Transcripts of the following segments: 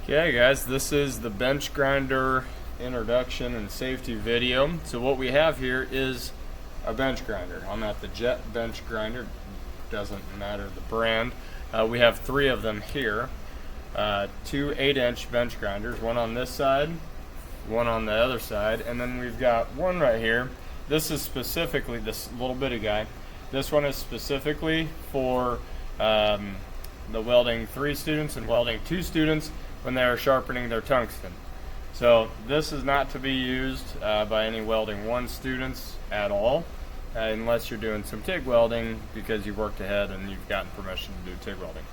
Okay guys, this is the bench grinder introduction and safety video. So what we have here is a bench grinder. I'm at the Jet bench grinder, doesn't matter the brand. We have three of them here. Two 8-inch bench grinders, one on this side, one on the other side, and then we've got one right here. This is specifically, this little bitty guy, this one is specifically for the welding 3 students and welding 2 students when they are sharpening their tungsten. So this is not to be used by any welding 1 students at all, unless you're doing some TIG welding because you've worked ahead and you've gotten permission to do TIG welding.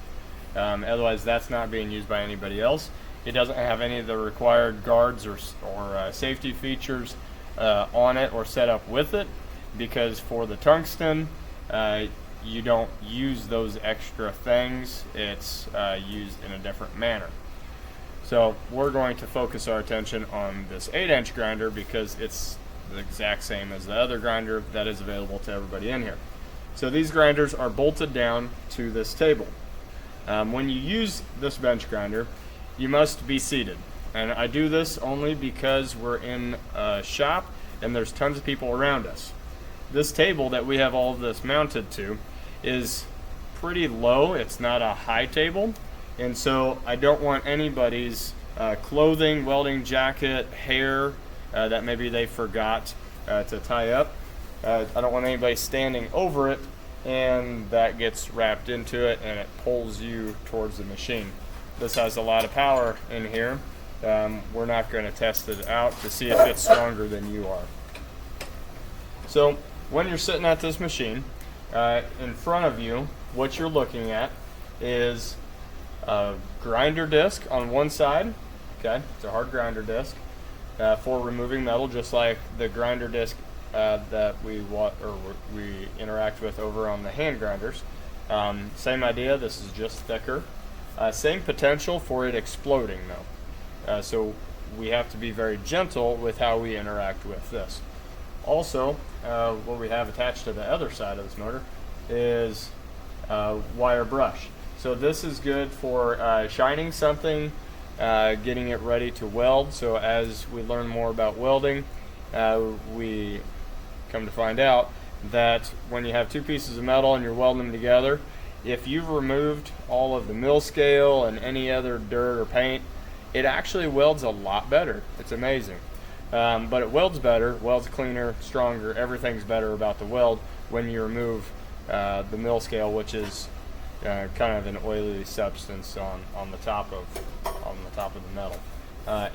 Otherwise, that's not being used by anybody else. It doesn't have any of the required guards or safety features on it or set up with it, because for the tungsten, you don't use those extra things. It's used in a different manner. So we're going to focus our attention on this 8-inch grinder because it's the exact same as the other grinder that is available to everybody in here. So these grinders are bolted down to this table. When you use this bench grinder, you must be seated. And I do this only because we're in a shop and there's tons of people around us. This table that we have all of this mounted to is pretty low. It's not a high table. And so I don't want anybody's clothing, welding jacket, hair that maybe they forgot to tie up. I don't want anybody standing over it and that gets wrapped into it and it pulls you towards the machine. This has a lot of power in here. We're not going to test it out to see if it's stronger than you are. So when you're sitting at this machine, in front of you, what you're looking at is a grinder disc on one side. Okay, it's a hard grinder disc for removing metal, just like the grinder disc that we interact with over on the hand grinders. Same idea. This is just thicker. Same potential for it exploding though. So we have to be very gentle with how we interact with this. Also, what we have attached to the other side of this motor is wire brush. So this is good for shining something, getting it ready to weld. So as we learn more about welding, we come to find out that when you have 2 pieces of metal and you're welding them together, if you've removed all of the mill scale and any other dirt or paint, it actually welds a lot better. It's amazing. But it welds better, welds cleaner, stronger, everything's better about the weld when you remove the mill scale, which is kind of an oily substance on the top of the metal,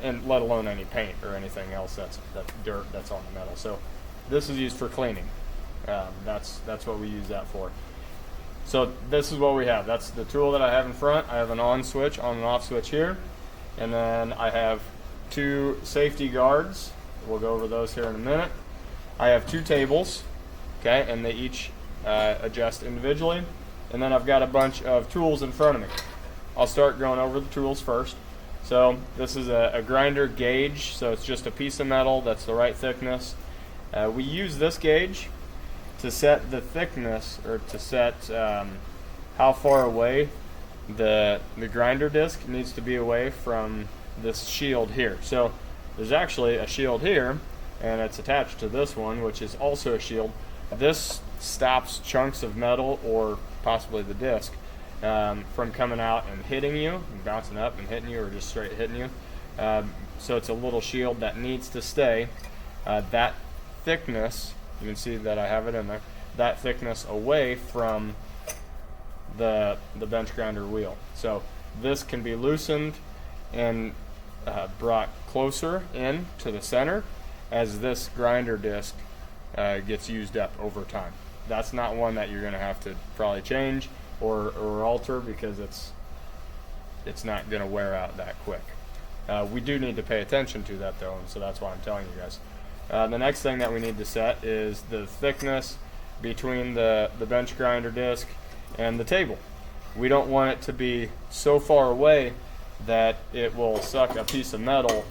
and let alone any paint or anything else that's dirt that's on the metal. So this is used for cleaning. That's what we use that for. So this is what we have. That's the tool that I have in front. I have an on and off switch here, and then I have 2 safety guards. We'll go over those here in a minute. I have 2 tables, okay, and they each adjust individually. And then I've got a bunch of tools in front of me. I'll start going over the tools first. So this is a grinder gauge, so it's just a piece of metal that's the right thickness. We use this gauge to set the thickness, or to set how far away the grinder disc needs to be away from this shield here. So there's actually a shield here, and it's attached to this one, which is also a shield. This stops chunks of metal, or possibly the disc, from coming out and hitting you, and bouncing up and hitting you, or just straight hitting you. So it's a little shield that needs to stay that thickness. You can see that I have it in there. That thickness away from the bench grinder wheel. So this can be loosened and brought closer in to the center as this grinder disc gets used up over time. That's not one that you're going to have to probably change or alter, because it's not going to wear out that quick. We do need to pay attention to that though, and so that's why I'm telling you guys. The next thing that we need to set is the thickness between the bench grinder disc and the table. We don't want it to be so far away that it will suck a piece of metal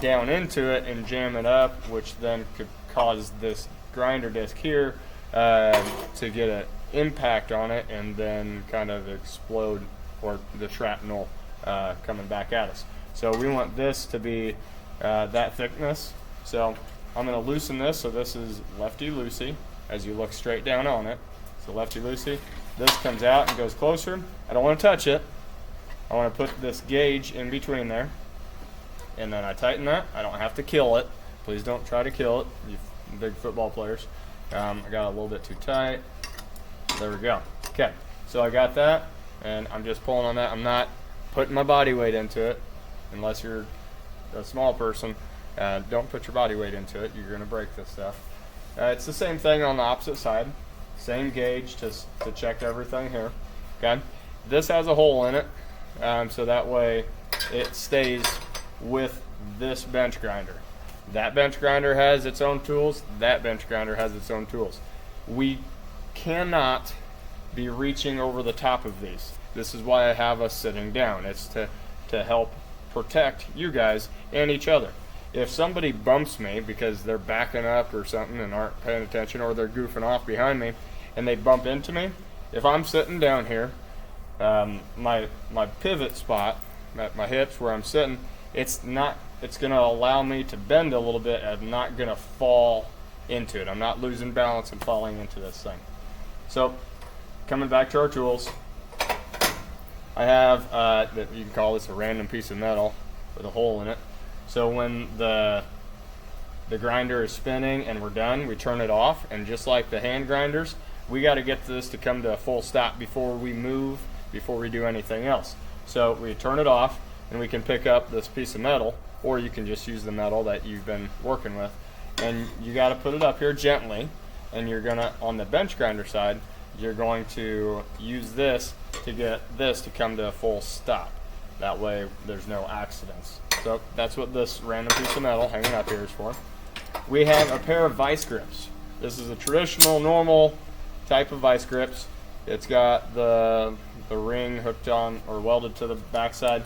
down into it and jam it up, which then could cause this grinder disc here to get an impact on it and then kind of explode, or the shrapnel coming back at us. So we want this to be that thickness. So I'm going to loosen this, so this is lefty-loosey as you look straight down on it. So lefty-loosey. This comes out and goes closer. I don't want to touch it. I want to put this gauge in between there. And then I tighten that. I don't have to kill it. Please don't try to kill it, you big football players. I got a little bit too tight. There we go. Okay, so I got that, and I'm just pulling on that. I'm not putting my body weight into it, unless you're a small person. Don't put your body weight into it. You're going to break this stuff. It's the same thing on the opposite side. Same gauge to check everything here. Okay, this has a hole in it, so that way it stays with this bench grinder. That bench grinder has its own tools. That bench grinder has its own tools. We cannot be reaching over the top of these. This is why I have us sitting down. It's to help protect you guys and each other. If somebody bumps me because they're backing up or something and aren't paying attention, or they're goofing off behind me and they bump into me, if I'm sitting down here, my pivot spot at my hips where I'm sitting, it's going to allow me to bend a little bit. I'm not going to fall into it. I'm not losing balance and falling into this thing. So coming back to our tools, I have you can call this a random piece of metal with a hole in it. So when the grinder is spinning and we're done, we turn it off, and just like the hand grinders, we got to get this to come to a full stop before we move, before we do anything else. So we turn it off, and we can pick up this piece of metal, or you can just use the metal that you've been working with, and you got to put it up here gently, and you're gonna, on the bench grinder side, you're going to use this to get this to come to a full stop. That way there's no accidents. So that's what this random piece of metal hanging up here is for. We have a pair of vice grips. This is a traditional, normal type of vice grips. It's got the ring hooked on or welded to the backside.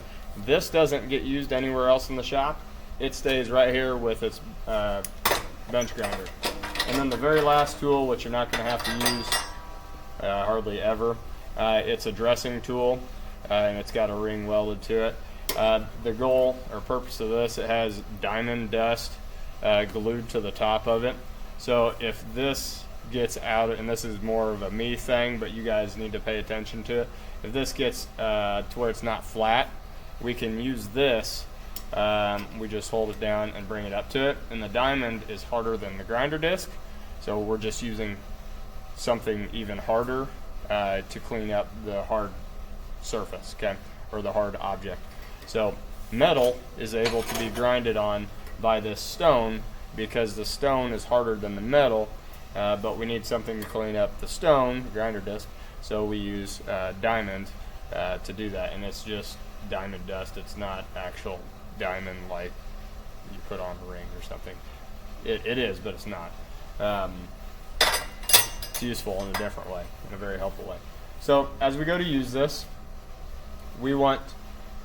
This doesn't get used anywhere else in the shop. It stays right here with its bench grinder. And then the very last tool, which you're not going to have to use hardly ever, it's a dressing tool, and it's got a ring welded to it. The goal or purpose of this, it has diamond dust glued to the top of it. So if this gets out, and this is more of a me thing, but you guys need to pay attention to it. If this gets to where it's not flat, we can use this. We just hold it down and bring it up to it. And the diamond is harder than the grinder disc, so we're just using something even harder to clean up the hard surface, okay, or the hard object. So metal is able to be grinded on by this stone because the stone is harder than the metal, but we need something to clean up the stone, the grinder disc, so we use diamond to do that. And it's just diamond dust. It's not actual diamond like you put on a ring or something. It is, but it's not. It's useful in a different way, in a very helpful way. So as we go to use this, we want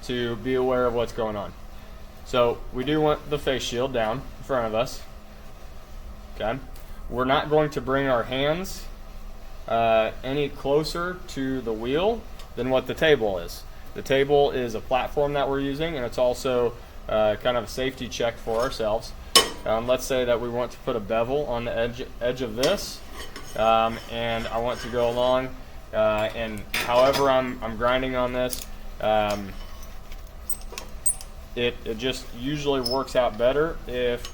to be aware of what's going on. So we do want the face shield down in front of us. Okay, we're not going to bring our hands any closer to the wheel than what the table is. The table is a platform that we're using, and it's also kind of a safety check for ourselves. Let's say that we want to put a bevel on the edge of this, and I want to go along, and however I'm grinding on this, it just usually works out better if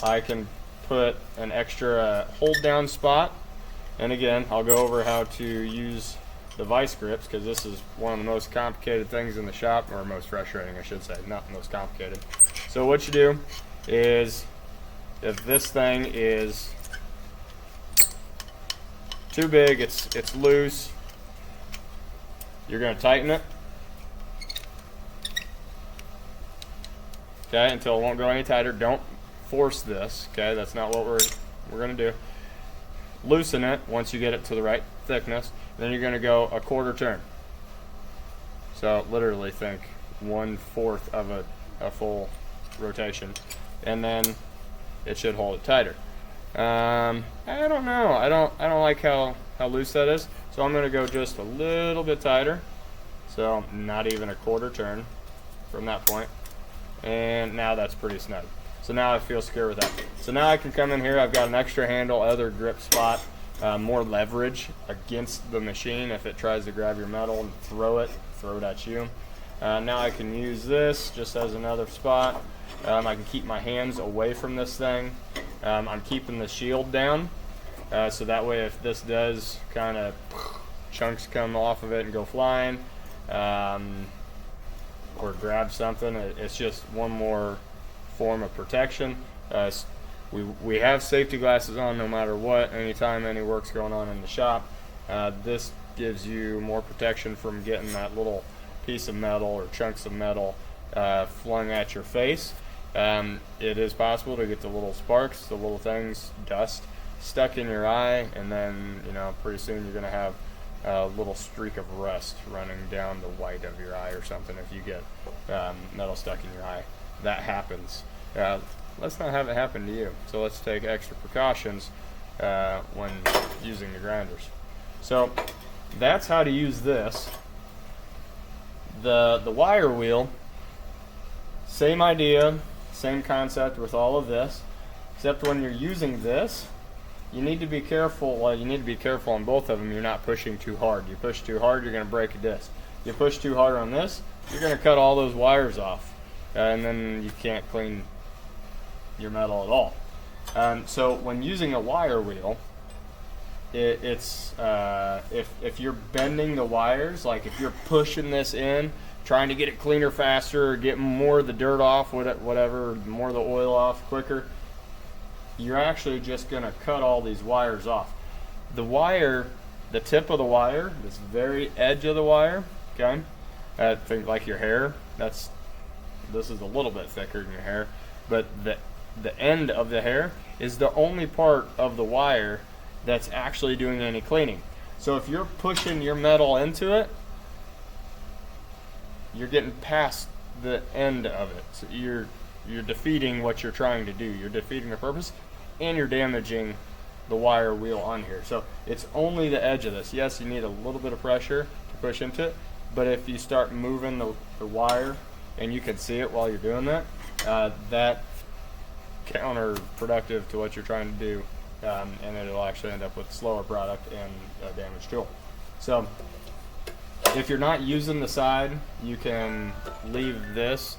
I can put an extra hold down spot. And again, I'll go over how to use the vice grips, because this is one of the most complicated things in the shop, or most frustrating, I should say, not the most complicated. So what you do is, if this thing is too big, it's loose, you're going to tighten it, okay, until it won't go any tighter. Don't force this, okay, that's not what we're going to do. Loosen it once you get it to the right thickness. Then you're going to go a quarter turn. So literally think 1/4 of a full rotation, and then it should hold it tighter. I don't know. I don't like how loose that is. So I'm going to go just a little bit tighter. So not even a quarter turn from that point. and now that's pretty snug. So now I feel secure with that. So now I can come in here, I've got an extra handle, other grip spot, more leverage against the machine if it tries to grab your metal and throw it at you. Now I can use this just as another spot. I can keep my hands away from this thing. I'm keeping the shield down, so that way if this does kind of chunks come off of it and go flying, or grab something, it's just one more form of protection. We have safety glasses on no matter what, anytime any work's going on in the shop. This gives you more protection from getting that little piece of metal or chunks of metal flung at your face. It is possible to get the little sparks, the little things, dust stuck in your eye, and then pretty soon you're going to have a little streak of rust running down the white of your eye or something if you get metal stuck in your eye. That happens. Let's not have it happen to you. So let's take extra precautions when using the grinders. So that's how to use this. The wire wheel, same idea, same concept with all of this, except when you're using this, you need to be careful. Well, you need to be careful on both of them. You're not pushing too hard. You push too hard, you're going to break a disc. You push too hard on this, you're going to cut all those wires off, and then you can't clean your metal at all. So when using a wire wheel, it's if you're bending the wires, like if you're pushing this in, trying to get it cleaner faster, or get more of the dirt off, whatever, more of the oil off quicker, you're actually just going to cut all these wires off. The wire, the tip of the wire, this very edge of the wire, okay, think like your hair, this is a little bit thicker than your hair, but the end of the hair is the only part of the wire that's actually doing any cleaning. So if you're pushing your metal into it, you're getting past the end of it. So you're defeating what you're trying to do. You're defeating the purpose, and you're damaging the wire wheel on here. So it's only the edge of this. Yes, you need a little bit of pressure to push into it, but if you start moving the wire, and you can see it while you're doing that, that counterproductive to what you're trying to do, and it'll actually end up with slower product and a damaged tool. So if you're not using the side, you can leave this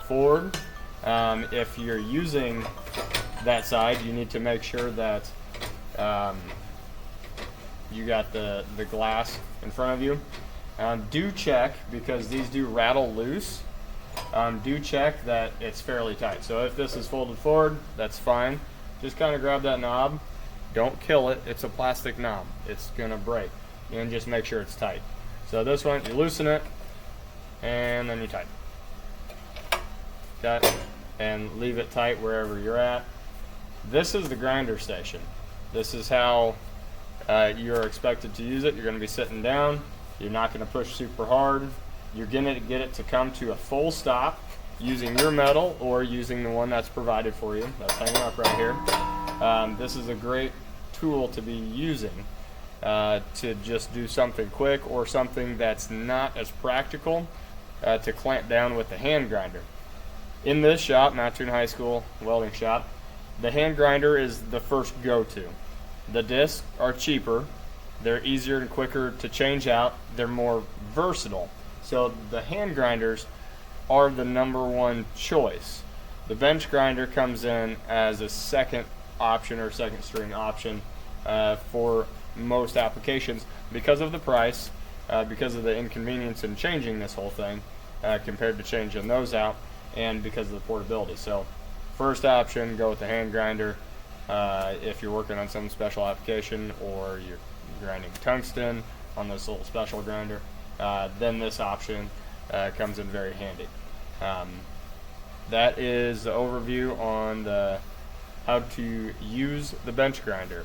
forward. If you're using that side, you need to make sure that you got the glass in front of you. Do check, because these do rattle loose, do check that it's fairly tight. So if this is folded forward, that's fine. Just kind of grab that knob. Don't kill it. It's a plastic knob. It's going to break. And just make sure it's tight. So this one, you loosen it, and then you tighten. Okay? And leave it tight wherever you're at. This is the grinder station. This is how you're expected to use it. You're going to be sitting down. You're not going to push super hard. You're going to get it to come to a full stop using your metal or using the one that's provided for you. That's hanging up right here. This is a great tool to be using to just do something quick, or something that's not as practical to clamp down with the hand grinder. In this shop, Mattoon High School welding shop, the hand grinder is the first go-to. The discs are cheaper. They're easier and quicker to change out. They're more versatile. So the hand grinders are the #1 choice. The bench grinder comes in as a second option or second string option for most applications because of the price, because of the inconvenience in changing this whole thing compared to changing those out, and because of the portability. So first option, go with the hand grinder. If you're working on some special application, or you're grinding tungsten on this little special grinder, then this option comes in very handy. That is the overview on how to use the bench grinder.